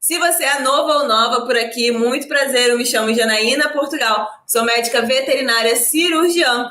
Se você é novo ou nova por aqui, muito prazer, eu me chamo Janaína Portugal, sou médica veterinária cirurgiã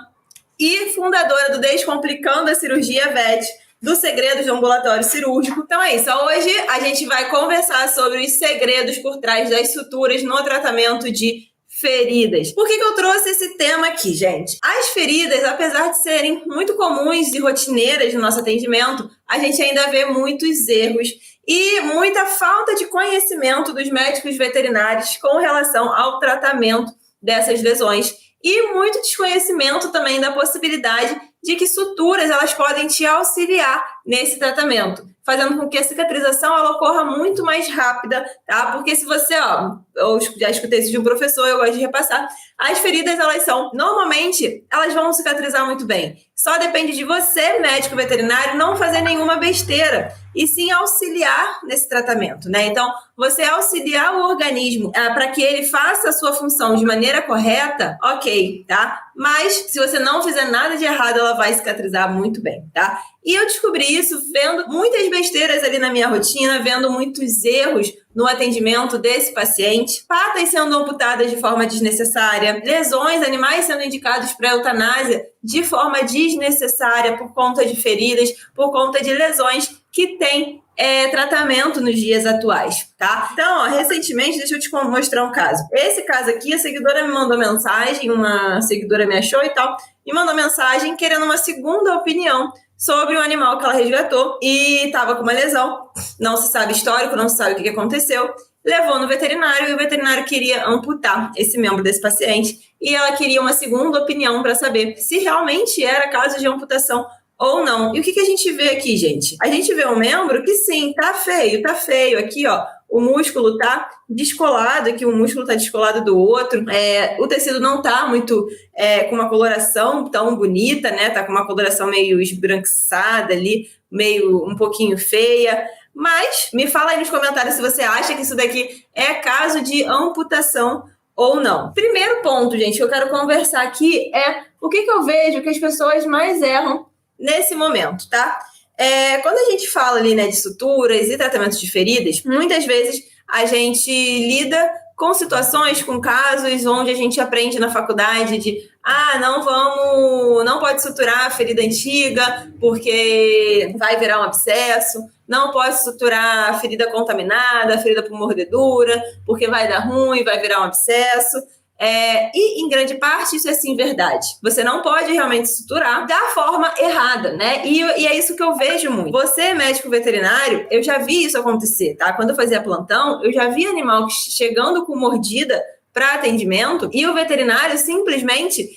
e fundadora do Descomplicando a Cirurgia VET, dos segredos do ambulatório cirúrgico. Então é isso, hoje a gente vai conversar sobre os segredos por trás das suturas no tratamento de feridas. Por que eu trouxe esse tema aqui, gente? As feridas, apesar de serem muito comuns e rotineiras no nosso atendimento, a gente ainda vê muitos erros e muita falta de conhecimento dos médicos veterinários com relação ao tratamento dessas lesões e muito desconhecimento também da possibilidade de que suturas elas podem te auxiliar nesse tratamento, fazendo com que a cicatrização ela ocorra muito mais rápida, tá? Porque se você, eu já escutei isso de um professor, eu gosto de repassar, as feridas normalmente, elas vão cicatrizar muito bem. Só depende de você, médico veterinário, não fazer nenhuma besteira e sim auxiliar nesse tratamento, né? Então, você auxiliar o organismo para que ele faça a sua função de maneira correta, ok, tá? Mas se você não fizer nada de errado, ela vai cicatrizar muito bem, tá? E eu descobri isso vendo muitas besteiras ali na minha rotina, vendo muitos erros no atendimento desse paciente, patas sendo amputadas de forma desnecessária, lesões, animais sendo indicados para eutanásia de forma desnecessária por conta de feridas, por conta de lesões que têm tratamento nos dias atuais, tá? Então, recentemente, deixa eu te mostrar um caso. Esse caso aqui, a seguidora me mandou mensagem, uma seguidora me achou e tal, me mandou mensagem querendo uma segunda opinião sobre o animal que ela resgatou e estava com uma lesão, não se sabe histórico, não se sabe o que aconteceu, levou no veterinário e o veterinário queria amputar esse membro desse paciente e ela queria uma segunda opinião para saber se realmente era caso de amputação ou não. E o que a gente vê aqui, gente? A gente vê um membro que sim, tá feio. Aqui, ó, o músculo tá descolado, aqui o músculo tá descolado do outro. O tecido não tá muito com uma coloração tão bonita, né? Tá com uma coloração meio esbranquiçada ali, meio um pouquinho feia. Mas me fala aí nos comentários se você acha que isso daqui é caso de amputação ou não. Primeiro ponto, gente, que eu quero conversar aqui é o que eu vejo que as pessoas mais erram nesse momento, tá? Quando a gente fala ali, né, de suturas e tratamentos de feridas, muitas vezes a gente lida com situações, com casos onde a gente aprende na faculdade de não pode suturar a ferida antiga porque vai virar um abscesso, não pode suturar a ferida contaminada, a ferida por mordedura, porque vai dar ruim, vai virar um abscesso. E em grande parte isso é sim verdade. Você não pode realmente suturar da forma errada, né? E é isso que eu vejo muito. Você, médico veterinário, eu já vi isso acontecer, tá? Quando eu fazia plantão, eu já vi animal chegando com mordida para atendimento e o veterinário simplesmente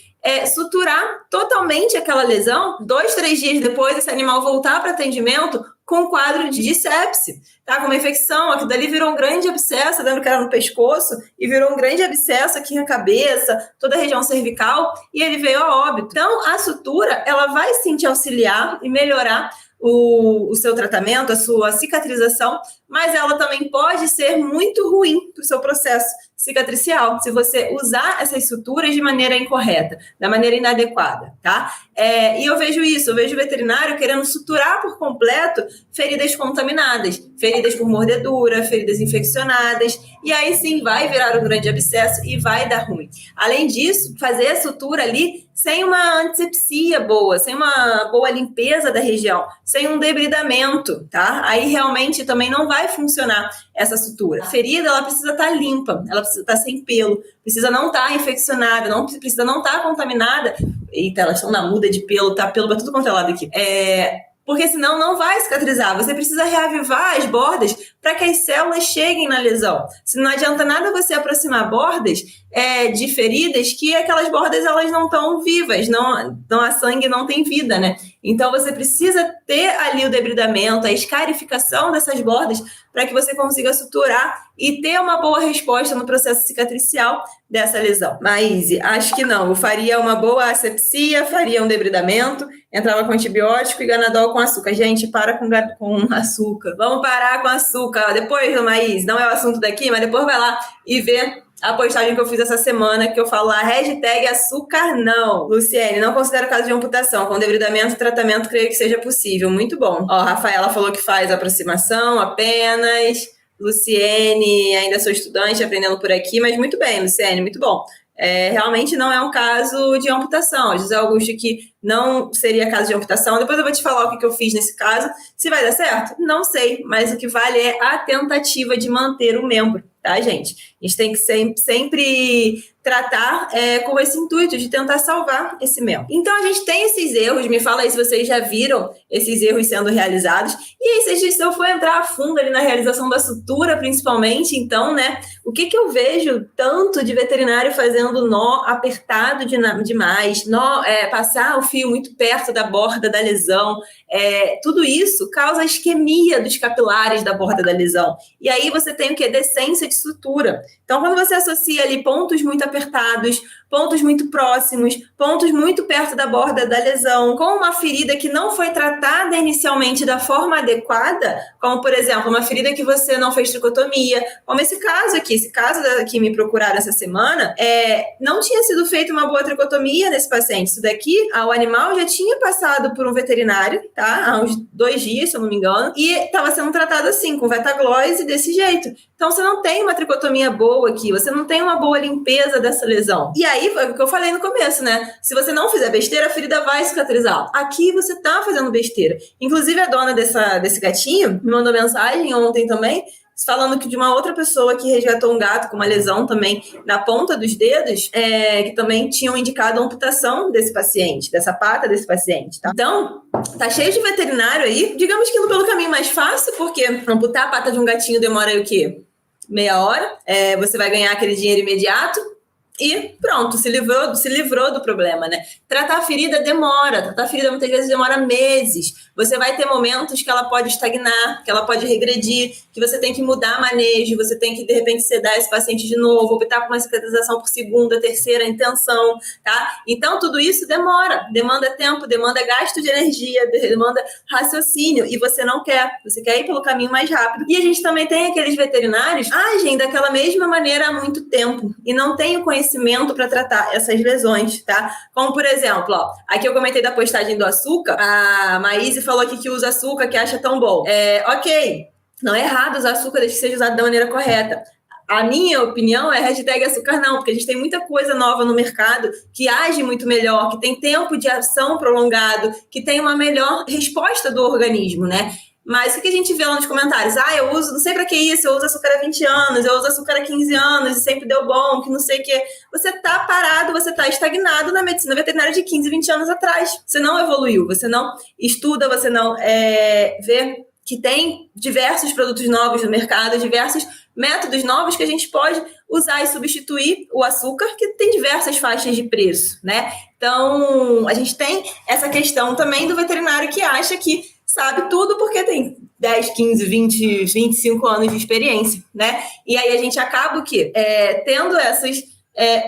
suturar totalmente aquela lesão. 2, 3 dias depois, esse animal voltar para atendimento com um quadro de sepse, tá? Com uma infecção, aquilo dali virou um grande abscesso, lembra que era no pescoço, e virou um grande abscesso aqui na cabeça, toda a região cervical, e ele veio a óbito. Então, a sutura, ela vai sim te auxiliar e melhorar o seu tratamento, a sua cicatrização, mas ela também pode ser muito ruim para o seu processo cicatricial, se você usar essas suturas de maneira incorreta, da maneira inadequada, tá? E eu vejo isso, eu vejo o veterinário querendo suturar por completo feridas contaminadas, feridas por mordedura, feridas infeccionadas, e aí sim vai virar um grande abscesso e vai dar ruim. Além disso, fazer a sutura ali sem uma antisepsia boa, sem uma boa limpeza da região, sem um debridamento, tá? Aí realmente também não vai funcionar essa sutura. A ferida, ela precisa estar limpa, ela precisa estar sem pelo, precisa não estar infeccionada, precisa não estar contaminada. Eita, elas estão na muda de pelo, tá pelo pra tudo quanto é lado aqui. Porque senão não vai cicatrizar. Você precisa reavivar as bordas para que as células cheguem na lesão. Se não adianta nada você aproximar bordas de feridas que aquelas bordas elas não estão vivas, não há sangue, não tem vida, né? Então você precisa ter ali o debridamento, a escarificação dessas bordas para que você consiga suturar e ter uma boa resposta no processo cicatricial dessa lesão. Mas acho que não. Eu faria uma boa asepsia, faria um debridamento, entrava com antibiótico e ganadol com açúcar. Gente, para com açúcar. Vamos parar com açúcar. Depois, Maís, não é o assunto daqui, mas depois vai lá e vê a postagem que eu fiz essa semana, que eu falo lá, #açúcar não. Luciene, não considero caso de amputação. Com debridamento e tratamento, creio que seja possível. Muito bom. Ó, a Rafaela falou que faz aproximação apenas. Luciene, ainda sou estudante, aprendendo por aqui, mas muito bem, Luciene, muito bom. Realmente não é um caso de amputação. José Augusto que não seria caso de amputação. Depois eu vou te falar o que eu fiz nesse caso. Se vai dar certo? Não sei, mas o que vale é a tentativa de manter o membro, tá, gente? A gente tem que sempre tratar com esse intuito de tentar salvar esse membro. Então a gente tem esses erros, me fala aí se vocês já viram esses erros sendo realizados. E aí, se eu for entrar a fundo ali na realização da sutura, principalmente, então, né, o que eu vejo tanto de veterinário fazendo nó apertado demais, passar o fio muito perto da borda da lesão, tudo isso causa isquemia dos capilares da borda da lesão. E aí você tem o quê? Decência de sutura. Então, quando você associa ali pontos muito apertados, pontos muito próximos, pontos muito perto da borda da lesão, com uma ferida que não foi tratada inicialmente da forma adequada, como, por exemplo, uma ferida que você não fez tricotomia, como esse caso aqui, que me procuraram essa semana, não tinha sido feita uma boa tricotomia nesse paciente. Isso daqui, o animal já tinha passado por um veterinário, tá? Há uns 2 dias, se eu não me engano, e estava sendo tratado assim, com vetaglose desse jeito. Então, você não tem uma tricotomia boa aqui, você não tem uma boa limpeza dessa lesão. E aí, foi o que eu falei no começo, né? Se você não fizer besteira, a ferida vai cicatrizar. Aqui você tá fazendo besteira. Inclusive, a dona desse gatinho me mandou mensagem ontem também, falando que de uma outra pessoa que resgatou um gato com uma lesão também na ponta dos dedos, que também tinham indicado a amputação desse paciente, dessa pata desse paciente, tá? Então, tá cheio de veterinário aí, digamos que indo pelo caminho mais fácil, porque amputar a pata de um gatinho demora aí o quê? Meia hora, você vai ganhar aquele dinheiro imediato, e pronto, se livrou do problema, né? Tratar a ferida muitas vezes demora meses. Você vai ter momentos que ela pode estagnar, que ela pode regredir, que você tem que mudar manejo, você tem que, de repente, sedar esse paciente de novo, optar por uma cicatrização por segunda, terceira intenção, tá? Então, tudo isso demanda tempo, demanda gasto de energia, demanda raciocínio, e você não quer, você quer ir pelo caminho mais rápido. E a gente também tem aqueles veterinários que agem daquela mesma maneira há muito tempo, e não tem o conhecimento para tratar essas lesões, tá? Como, por exemplo, aqui eu comentei da postagem do açúcar, a Maíse falou aqui que usa açúcar, que acha tão bom. Ok, não é errado usar açúcar, desde que seja usado da maneira correta. A minha opinião é hashtag açúcar não, porque a gente tem muita coisa nova no mercado que age muito melhor, que tem tempo de ação prolongado, que tem uma melhor resposta do organismo, né? Mas o que a gente vê lá nos comentários? Eu uso, não sei pra que isso, eu uso açúcar há 20 anos, eu uso açúcar há 15 anos e sempre deu bom, que não sei o que. Você tá parado, você tá estagnado na medicina veterinária de 15, 20 anos atrás. Você não evoluiu, você não estuda, você não vê que tem diversos produtos novos no mercado, diversos métodos novos que a gente pode usar e substituir o açúcar, que tem diversas faixas de preço, né? Então, a gente tem essa questão também do veterinário que acha que sabe tudo porque tem 10, 15, 20, 25 anos de experiência, né? E aí a gente acaba o quê? Tendo essas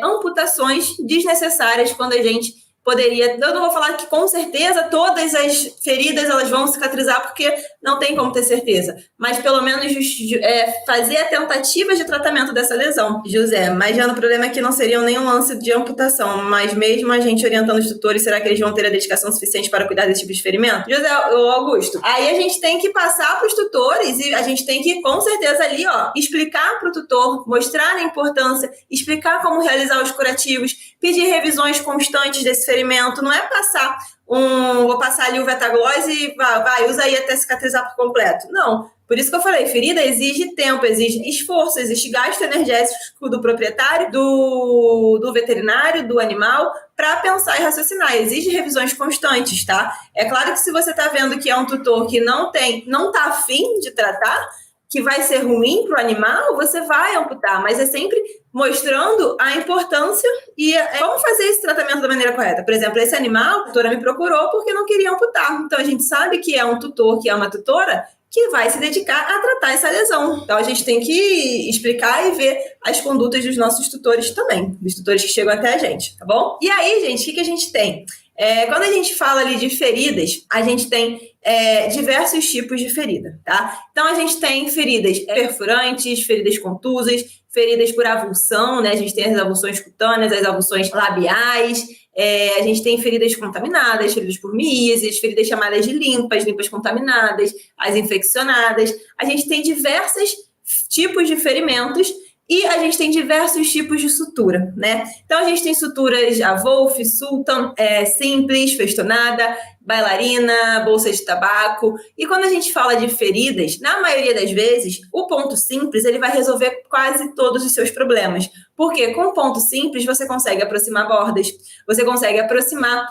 amputações desnecessárias quando a gente poderia... Eu não vou falar que com certeza todas as feridas elas vão cicatrizar, porque não tem como ter certeza, mas pelo menos fazer a tentativa de tratamento dessa lesão. José, mas já no problema é que não seriam nenhum lance de amputação, mas mesmo a gente orientando os tutores, será que eles vão ter a dedicação suficiente para cuidar desse tipo de ferimento? José, Augusto, aí a gente tem que passar para os tutores e a gente tem que, com certeza, ali, explicar para o tutor, mostrar a importância, explicar como realizar os curativos, pedir revisões constantes desse ferimento, não é passar vou passar ali o vetaglose e usa aí até cicatrizar por completo. Não. Por isso que eu falei, ferida exige tempo, exige esforço, existe gasto energético do proprietário, do veterinário, do animal, para pensar e raciocinar. Exige revisões constantes, tá? É claro que se você está vendo que é um tutor que não está afim de tratar, que vai ser ruim para o animal, você vai amputar, mas é sempre mostrando a importância e como fazer esse tratamento da maneira correta. Por exemplo, esse animal, a tutora me procurou porque não queria amputar. Então, a gente sabe que é um tutor, que é uma tutora, que vai se dedicar a tratar essa lesão. Então, a gente tem que explicar e ver as condutas dos nossos tutores também, dos tutores que chegam até a gente, tá bom? E aí, gente, o que a gente tem? Quando a gente fala ali de feridas, a gente tem diversos tipos de ferida, tá? Então, a gente tem feridas perfurantes, feridas contusas, feridas por avulsão, né? A gente tem as avulsões cutâneas, as avulsões labiais, a gente tem feridas contaminadas, feridas por miíases, feridas chamadas de limpas contaminadas, as infeccionadas. A gente tem diversas tipos de ferimentos e a gente tem diversos tipos de sutura, né? Então, a gente tem suturas a Wolf, Sultan, simples, festonada, bailarina, bolsa de tabaco. E quando a gente fala de feridas, na maioria das vezes, o ponto simples ele vai resolver quase todos os seus problemas. Porque com o ponto simples você consegue aproximar bordas, você consegue aproximar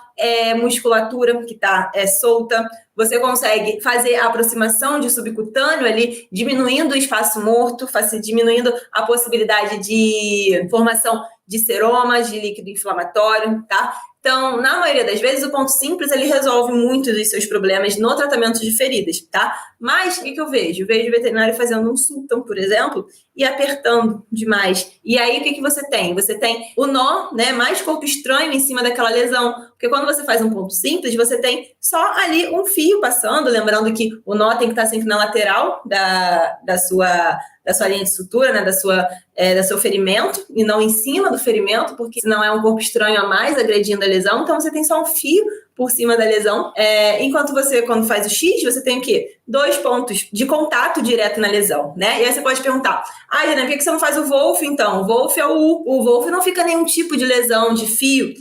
musculatura que está solta, você consegue fazer a aproximação de subcutâneo ali, diminuindo o espaço morto, diminuindo a possibilidade de formação de seromas, de líquido inflamatório, tá? Então, na maioria das vezes, o ponto simples, ele resolve muitos dos seus problemas no tratamento de feridas, tá? Mas, o que eu vejo? Eu vejo o veterinário fazendo um sultão, por exemplo, e apertando demais. E aí, o que você tem? Você tem o nó, né, mais corpo estranho em cima daquela lesão. Porque quando você faz um ponto simples, você tem só ali um fio passando, lembrando que o nó tem que estar sempre na lateral da sua linha de sutura, né, do seu ferimento, e não em cima do ferimento, porque senão é um corpo estranho a mais agredindo a lesão. Então, você tem só um fio por cima da lesão. Enquanto você, quando faz o X, você tem o quê? 2 pontos de contato direto na lesão, né? E aí você pode perguntar, Jana, por que você não faz o Wolf, então? O Wolf é o Wolf não fica nenhum tipo de lesão, de fio,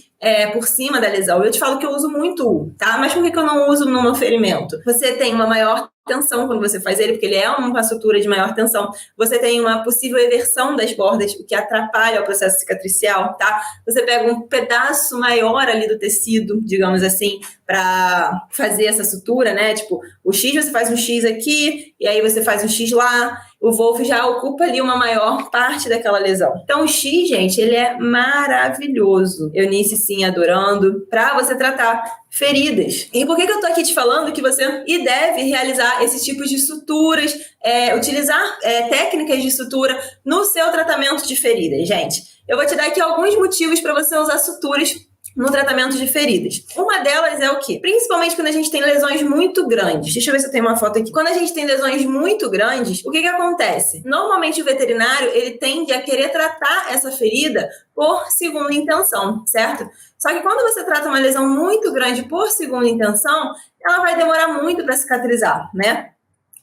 por cima da lesão. Eu te falo que eu uso muito U, tá? Mas por que eu não uso no meu ferimento? Você tem uma maior tensão quando você faz ele, porque ele é uma sutura de maior tensão. Você tem uma possível eversão das bordas, o que atrapalha o processo cicatricial, tá? Você pega um pedaço maior ali do tecido, digamos assim, para fazer essa sutura, né? Tipo, o X você faz um X aqui, e aí você faz um X lá. O Wolf já ocupa ali uma maior parte daquela lesão. Então, o X, gente, ele é maravilhoso. Eunice, sim, adorando, para você tratar feridas. E por que eu tô aqui te falando que você deve realizar esses tipos de suturas, utilizar técnicas de sutura no seu tratamento de feridas, gente? Eu vou te dar aqui alguns motivos para você usar suturas no tratamento de feridas. Uma delas é o quê? Principalmente quando a gente tem lesões muito grandes. Deixa eu ver se eu tenho uma foto aqui. Quando a gente tem lesões muito grandes, o que acontece? Normalmente o veterinário, ele tende a querer tratar essa ferida por segunda intenção, certo? Só que quando você trata uma lesão muito grande por segunda intenção, ela vai demorar muito para cicatrizar, né?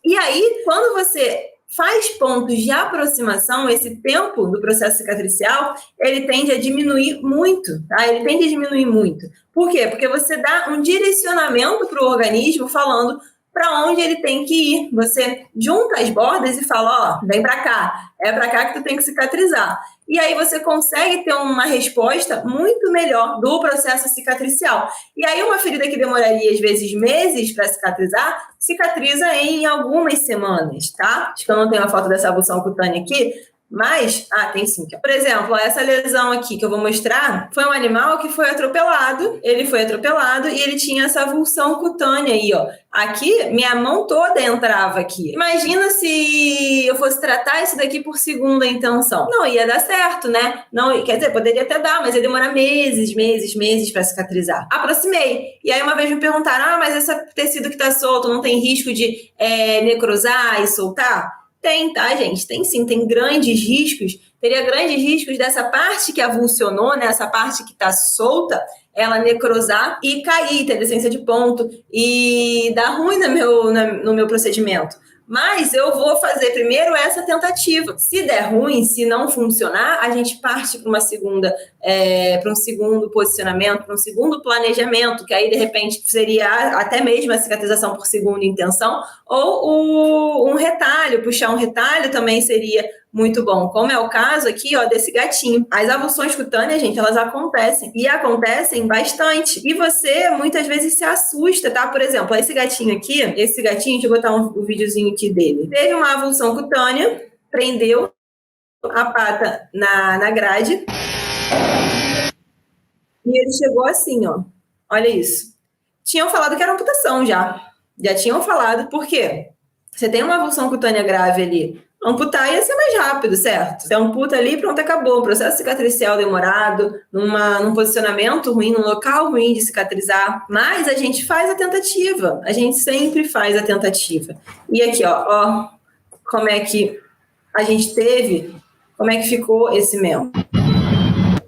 E aí, quando você faz pontos de aproximação, esse tempo do processo cicatricial, ele tende a diminuir muito, tá? Ele tende a diminuir muito. Por quê? Porque você dá um direcionamento para o organismo falando para onde ele tem que ir. Você junta as bordas e fala, vem para cá. É para cá que tu tem que cicatrizar. E aí você consegue ter uma resposta muito melhor do processo cicatricial. E aí uma ferida que demoraria, às vezes, meses para cicatrizar, cicatriza em algumas semanas, tá? Acho que eu não tenho a foto dessa avulsão cutânea aqui, mas, tem sim. Por exemplo, essa lesão aqui que eu vou mostrar foi um animal que foi atropelado. Ele foi atropelado e ele tinha essa avulsão cutânea aí, ó. Aqui, minha mão toda entrava aqui. Imagina se eu fosse tratar isso daqui por segunda intenção. Não ia dar certo, né? Não, quer dizer, poderia até dar, mas ia demorar meses para cicatrizar. Aproximei. E aí uma vez me perguntaram, mas esse tecido que tá solto não tem risco de necrosar e soltar? Tem, tá, gente? Tem sim, tem grandes riscos. Teria grandes riscos dessa parte que avulsionou, né? Essa parte que está solta, ela necrosar e cair, ter descência de ponto e dar ruim no meu procedimento. Mas eu vou fazer primeiro essa tentativa. Se der ruim, se não funcionar, a gente parte para para um segundo posicionamento, para um segundo planejamento, que aí de repente seria até mesmo a cicatrização por segunda intenção, ou um retalho, puxar um retalho também seria muito bom, como é o caso aqui, ó, desse gatinho. As avulsões cutâneas, gente, elas acontecem, e acontecem bastante. E você, muitas vezes, se assusta, tá? Por exemplo, esse gatinho, deixa eu botar um videozinho aqui dele. Teve uma avulsão cutânea, prendeu a pata na grade, e ele chegou assim, ó. Olha isso. Tinham falado que era amputação já. Já tinham falado, por quê? Você tem uma avulsão cutânea grave ali, amputar ia ser mais rápido, certo? Você amputa ali, pronto, acabou. O processo cicatricial demorado, num posicionamento ruim, num local ruim de cicatrizar. Mas a gente faz a tentativa. A gente sempre faz a tentativa. E aqui, ó, como é que a gente teve, como é que ficou esse membro.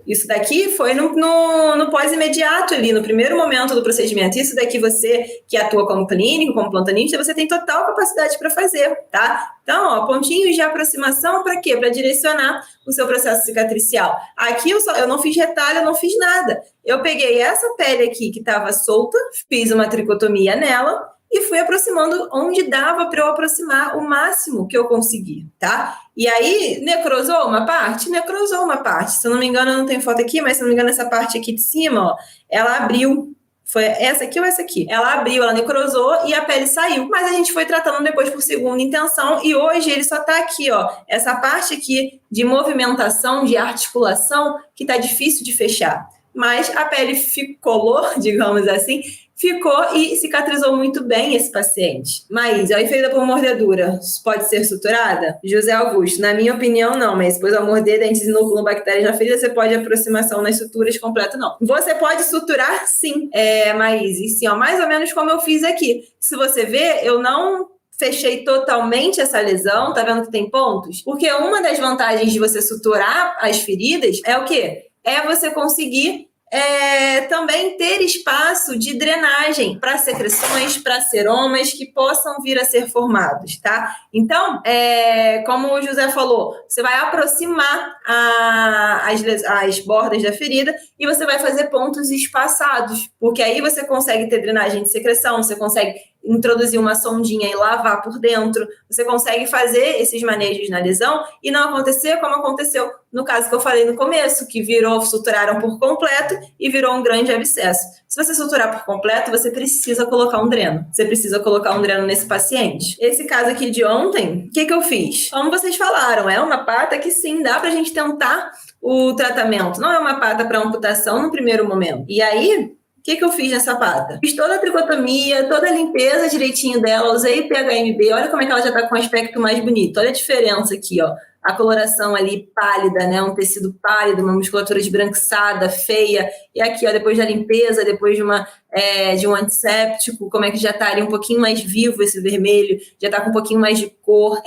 Isso daqui foi no pós-imediato ali, no primeiro momento do procedimento. Isso daqui você que atua como clínico, como plantonista, você tem total capacidade para fazer, tá? Então, ó, pontinhos de aproximação para quê? Para direcionar o seu processo cicatricial. Aqui eu não fiz retalho, eu não fiz nada. Eu peguei essa pele aqui que estava solta, fiz uma tricotomia nela e fui aproximando onde dava para eu aproximar o máximo que eu consegui, tá? E aí, necrosou uma parte? Necrosou uma parte. Se eu não me engano, eu não tenho foto aqui, mas se eu não me engano, essa parte aqui de cima, ó, ela abriu. Foi essa aqui ou essa aqui? Ela abriu, ela necrosou e a pele saiu. Mas a gente foi tratando depois por segunda intenção e hoje ele só tá aqui, ó. Essa parte aqui de movimentação, de articulação, que tá difícil de fechar. Mas a pele ficou, digamos assim, ficou e cicatrizou muito bem esse paciente. Mas a ferida por mordedura pode ser suturada? José Augusto, na minha opinião, não, mas depois ao morder dentes e núcleo bactérias na ferida, você pode aproximação nas suturas completo, não. Você pode suturar, sim, Maís, e sim, ó, mais ou menos como eu fiz aqui. Se você ver, eu não fechei totalmente essa lesão, tá vendo que tem pontos? Porque uma das vantagens de você suturar as feridas é o quê? É você conseguir também ter espaço de drenagem para secreções, para seromas que possam vir a ser formados, tá? Então, como o José falou, você vai aproximar as bordas da ferida e você vai fazer pontos espaçados, porque aí você consegue ter drenagem de secreção, você consegue introduzir uma sondinha e lavar por dentro, você consegue fazer esses manejos na lesão e não acontecer como aconteceu no caso que eu falei no começo, que suturaram por completo e virou um grande abscesso. Se você suturar por completo, você precisa colocar um dreno. Você precisa colocar um dreno nesse paciente. Esse caso aqui de ontem, o que eu fiz? Como vocês falaram, é uma pata que sim, dá pra gente tentar o tratamento. Não é uma pata para amputação no primeiro momento. E aí, o que eu fiz nessa pata? Fiz toda a tricotomia, toda a limpeza direitinho dela, usei PHMB, olha como é que ela já tá com um aspecto mais bonito. Olha a diferença aqui, ó. A coloração ali pálida, né? Um tecido pálido, uma musculatura esbranquiçada, feia. E aqui, ó, depois da limpeza, depois de um antisséptico, como é que já tá ali um pouquinho mais vivo esse vermelho, já tá com um pouquinho mais de cor.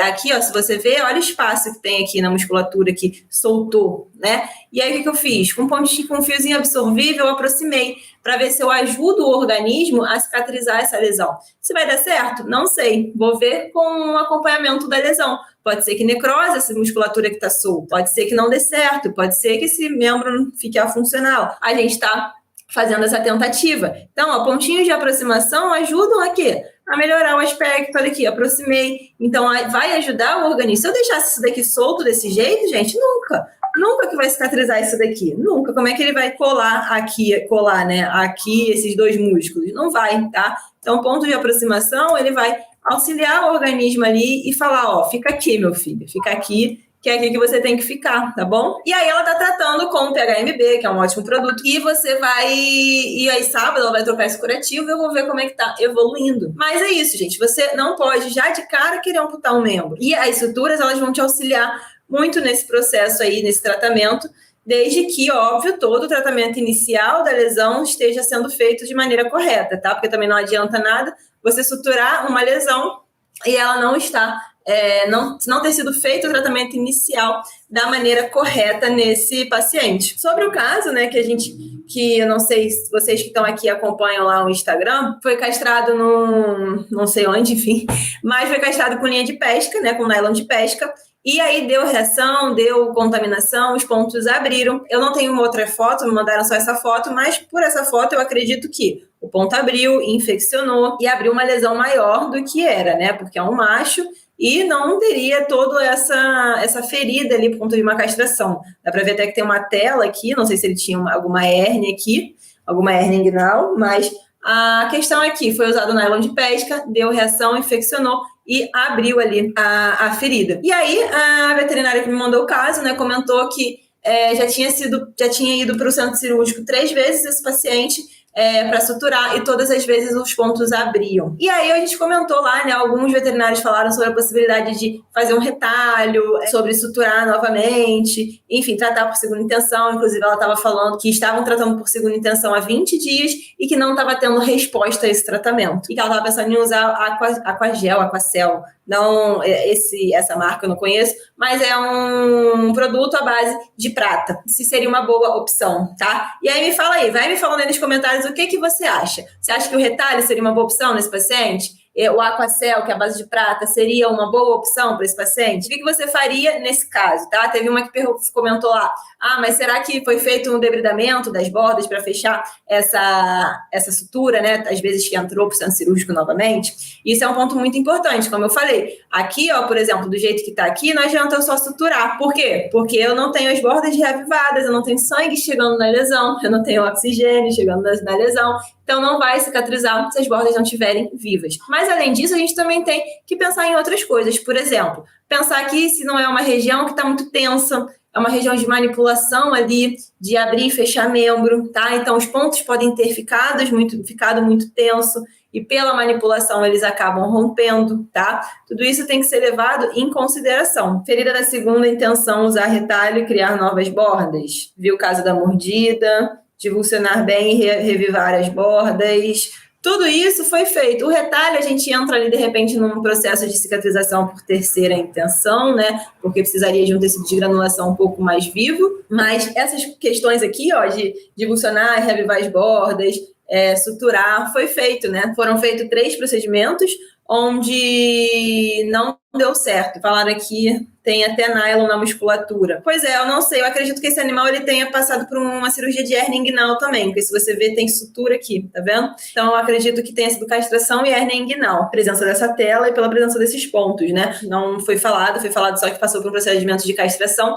Aqui, ó, se você ver, olha o espaço que tem aqui na musculatura que soltou, né? E aí, o que eu fiz? Com um fiozinho absorvível, eu aproximei para ver se eu ajudo o organismo a cicatrizar essa lesão. Se vai dar certo? Não sei. Vou ver com o acompanhamento da lesão. Pode ser que necrose essa musculatura que está solta. Pode ser que não dê certo. Pode ser que esse membro não fique funcional. A gente está fazendo essa tentativa. Então, ó, pontinhos de aproximação ajudam a quê? A melhorar o aspecto. Olha aqui, aproximei. Então, vai ajudar o organismo. Se eu deixasse isso daqui solto desse jeito, gente, nunca que vai cicatrizar isso daqui. Nunca. Como é que ele vai colar, né? Aqui, esses dois músculos? Não vai, tá? Então, ponto de aproximação, ele vai auxiliar o organismo ali e falar, ó, fica aqui, meu filho, fica aqui, que é aqui que você tem que ficar, tá bom? E aí ela tá tratando com o PHMB, que é um ótimo produto, e você vai... E aí sábado ela vai trocar esse curativo e eu vou ver como é que tá evoluindo. Mas é isso, gente, você não pode já de cara querer amputar um membro. E as suturas, elas vão te auxiliar muito nesse processo aí, nesse tratamento, desde que, óbvio, todo o tratamento inicial da lesão esteja sendo feito de maneira correta, tá? Porque também não adianta nada você suturar uma lesão e ela não está, não ter sido feito o tratamento inicial da maneira correta nesse paciente. Sobre o caso, né, que eu não sei se vocês que estão aqui acompanham lá o Instagram, foi castrado não sei onde, enfim, mas foi castrado com linha de pesca, né, com nylon de pesca. E aí deu reação, deu contaminação, os pontos abriram. Eu não tenho uma outra foto, me mandaram só essa foto, mas por essa foto eu acredito que o ponto abriu, infeccionou e abriu uma lesão maior do que era, né? Porque é um macho e não teria toda essa ferida ali por conta de uma castração. Dá pra ver até que tem uma tela aqui, não sei se ele tinha alguma hérnia aqui, alguma hérnia inguinal, mas a questão aqui foi usado nylon de pesca, deu reação, infeccionou e abriu ali a ferida. E aí, a veterinária que me mandou o caso, né, comentou que já tinha ido para o centro cirúrgico 3 vezes esse paciente para suturar e todas as vezes os pontos abriam. E aí a gente comentou lá, né, alguns veterinários falaram sobre a possibilidade de fazer um retalho, sobre suturar novamente, enfim, tratar por segunda intenção. Inclusive ela estava falando que estavam tratando por segunda intenção há 20 dias e que não estava tendo resposta a esse tratamento. E que ela estava pensando em usar Aquagel, Aquacel, Não, essa marca eu não conheço, mas é um produto à base de prata. Se seria uma boa opção, tá? E aí me fala aí, vai me falando aí nos comentários o que você acha. Você acha que o retalho seria uma boa opção nesse paciente? O Aquacel, que é a base de prata, seria uma boa opção para esse paciente? O que você faria nesse caso, tá? Teve uma que comentou lá, mas será que foi feito um debridamento das bordas para fechar essa sutura, né? Às vezes que entrou para o centro cirúrgico novamente. Isso é um ponto muito importante, como eu falei. Aqui, ó, por exemplo, do jeito que está aqui, não adianta eu só suturar. Por quê? Porque eu não tenho as bordas reavivadas, eu não tenho sangue chegando na lesão, eu não tenho oxigênio chegando na lesão. Então, não vai cicatrizar se as bordas não estiverem vivas. Mas, além disso, a gente também tem que pensar em outras coisas. Por exemplo, pensar que se não é uma região que está muito tensa, é uma região de manipulação ali, de abrir e fechar membro, tá? Então, os pontos podem ter ficado muito tenso e pela manipulação eles acabam rompendo, tá? Tudo isso tem que ser levado em consideração. Ferida da segunda intenção, usar retalho e criar novas bordas. Viu o caso da mordida, divulsionar bem e revivar as bordas. Tudo isso foi feito. O retalho, a gente entra ali, de repente, num processo de cicatrização por terceira intenção, né? Porque precisaria de um tecido de granulação um pouco mais vivo. Mas essas questões aqui, ó, de divulsionar, reavivar as bordas, suturar, foi feito, né? Foram feitos 3 procedimentos onde não deu certo. Falaram aqui, tem até nylon na musculatura. Pois é, eu não sei, eu acredito que esse animal ele tenha passado por uma cirurgia de hérnia inguinal também, porque se você ver, tem sutura aqui, tá vendo? Então, eu acredito que tenha sido castração e hérnia inguinal. Presença dessa tela e pela presença desses pontos, né? Não foi falado só que passou por um procedimento de castração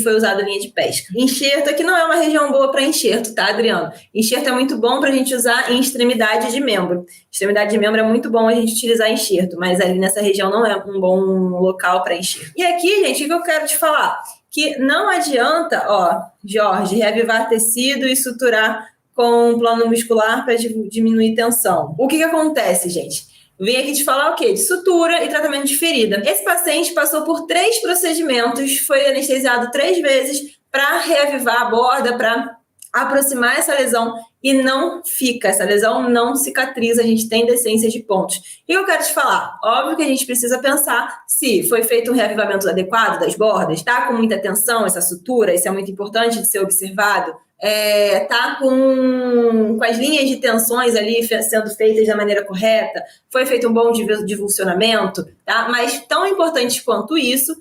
foi usado linha de pesca. Enxerto aqui não é uma região boa para enxerto, tá, Adriano? Enxerto é muito bom pra gente usar em extremidade de membro. Extremidade de membro é muito bom a gente utilizar enxerto, mas ali nessa região não é um bom local para enxerto. E aqui, gente, o que eu quero te falar? Que não adianta, ó, Jorge, reavivar tecido e suturar com um plano muscular para diminuir tensão. O que acontece, gente? Vim aqui te falar o quê? De sutura e tratamento de ferida. Esse paciente passou por 3 procedimentos, foi anestesiado 3 vezes para reavivar a borda, para aproximar essa lesão e não fica, essa lesão não cicatriza, a gente tem decência de pontos. E eu quero te falar, óbvio que a gente precisa pensar se foi feito um reavivamento adequado das bordas, tá com muita tensão essa sutura, isso é muito importante de ser observado, tá com as linhas de tensões ali sendo feitas da maneira correta, foi feito um bom divulsionamento, tá? Mas tão importante quanto isso,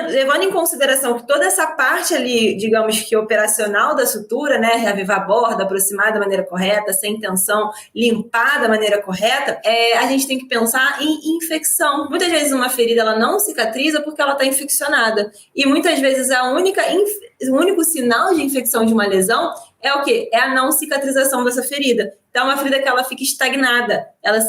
levando em consideração que toda essa parte ali, digamos que operacional da sutura, né, reavivar a borda, aproximar da maneira correta, sem tensão, limpar da maneira correta, a gente tem que pensar em infecção. Muitas vezes uma ferida ela não cicatriza porque ela está infeccionada. E muitas vezes o único sinal de infecção de uma lesão é o quê? É a não cicatrização dessa ferida. Então, é uma ferida que ela fica estagnada. Ela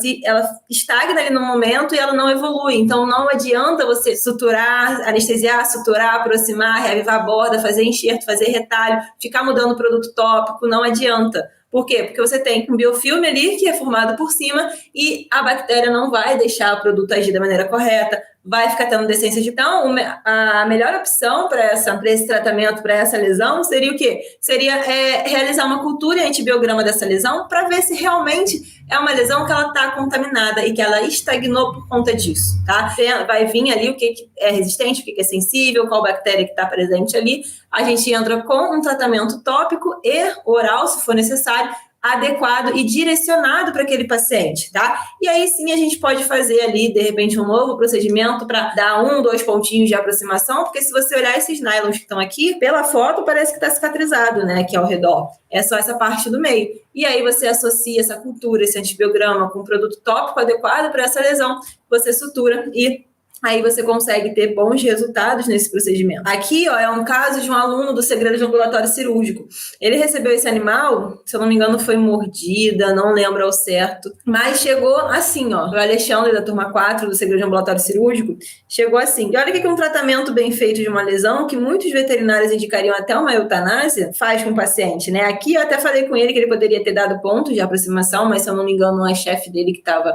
estagna ali no momento e ela não evolui. Então, não adianta você suturar, anestesiar, suturar, aproximar, reavivar a borda, fazer enxerto, fazer retalho, ficar mudando o produto tópico, não adianta. Por quê? Porque você tem um biofilme ali que é formado por cima e a bactéria não vai deixar o produto agir da maneira correta, vai ficar tendo decência de... Então, a melhor opção para esse tratamento, para essa lesão, seria o quê? Seria realizar uma cultura e antibiograma dessa lesão para ver se realmente é uma lesão que ela está contaminada e que ela estagnou por conta disso, tá? Vai vir ali o que é resistente, o que é sensível, qual bactéria que está presente ali. A gente entra com um tratamento tópico e oral, se for necessário, adequado e direcionado para aquele paciente, tá? E aí sim a gente pode fazer ali, de repente, um novo procedimento para dar 1, 2 pontinhos de aproximação, porque se você olhar esses nylons que estão aqui, pela foto parece que está cicatrizado, né, aqui ao redor. É só essa parte do meio. E aí você associa essa cultura, esse antibiograma com um produto tópico adequado para essa lesão, você sutura e aí você consegue ter bons resultados nesse procedimento. Aqui, ó, é um caso de um aluno do Segredo de Ambulatório Cirúrgico. Ele recebeu esse animal, se eu não me engano, foi mordida, não lembro ao certo, mas chegou assim, ó. O Alexandre, da turma 4 do Segredo de Ambulatório Cirúrgico, chegou assim. E olha que um tratamento bem feito de uma lesão, que muitos veterinários indicariam até uma eutanásia, faz com o paciente, né? Aqui eu até falei com ele que ele poderia ter dado pontos de aproximação, mas se eu não me engano, a chefe dele que estava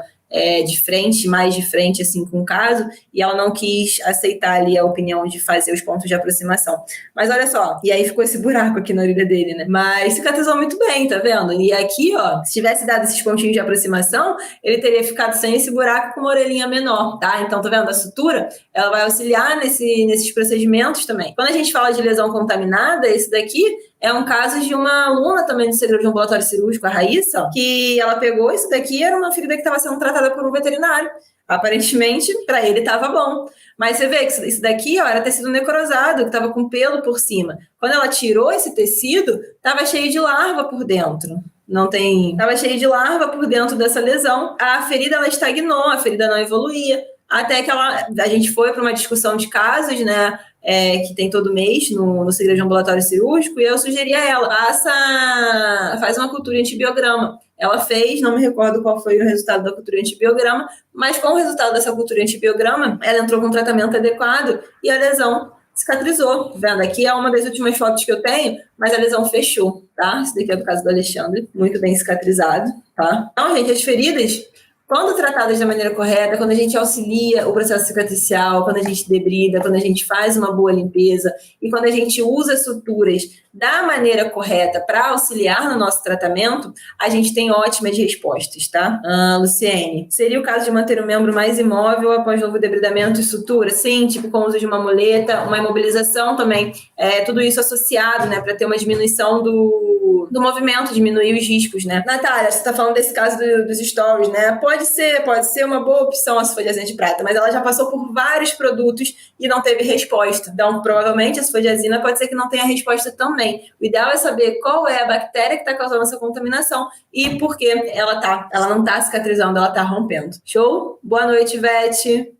de frente, mais de frente, assim, com o caso, e ela não quis aceitar ali a opinião de fazer os pontos de aproximação. Mas olha só, e aí ficou esse buraco aqui na orelha dele, né? Mas cicatrizou muito bem, tá vendo? E aqui, ó, se tivesse dado esses pontinhos de aproximação, ele teria ficado sem esse buraco com uma orelhinha menor, tá? Então, tá vendo? A sutura, ela vai auxiliar nesses procedimentos também. Quando a gente fala de lesão contaminada, esse daqui é um caso de uma aluna também do segredo de ambulatório cirúrgico, a Raíssa, que ela pegou isso daqui, era uma ferida que estava sendo tratada por um veterinário. Aparentemente, para ele estava bom. Mas você vê que isso daqui, ó, era tecido necrosado, que estava com pelo por cima. Quando ela tirou esse tecido, estava cheio de larva por dentro. Estava cheio de larva por dentro dessa lesão. A ferida, ela estagnou, a ferida não evoluía. Até que a gente foi para uma discussão de casos, né? Que tem todo mês no segredo de ambulatório cirúrgico, e eu sugeri a ela, faz uma cultura antibiograma. Ela fez, não me recordo qual foi o resultado da cultura antibiograma, mas com o resultado dessa cultura antibiograma, ela entrou com um tratamento adequado e a lesão cicatrizou. Tá vendo? Aqui é uma das últimas fotos que eu tenho, mas a lesão fechou, tá? Esse daqui é do caso do Alexandre, muito bem cicatrizado, tá? Então, gente, as feridas, quando tratadas da maneira correta, quando a gente auxilia o processo cicatricial, quando a gente debrida, quando a gente faz uma boa limpeza e quando a gente usa suturas da maneira correta para auxiliar no nosso tratamento, a gente tem ótimas respostas, tá? Luciene, seria o caso de manter o membro mais imóvel após novo debridamento e sutura? Sim, tipo com o uso de uma muleta, uma imobilização também, tudo isso associado, né, para ter uma diminuição do movimento, diminuir os riscos, né? Natália, você tá falando desse caso dos stories, né? Pode ser uma boa opção a sulfadiazina de prata, mas ela já passou por vários produtos e não teve resposta. Então, provavelmente, a sulfadiazina pode ser que não tenha resposta também. O ideal é saber qual é a bactéria que está causando essa contaminação e por que ela não está cicatrizando, ela está rompendo. Show? Boa noite, Vete!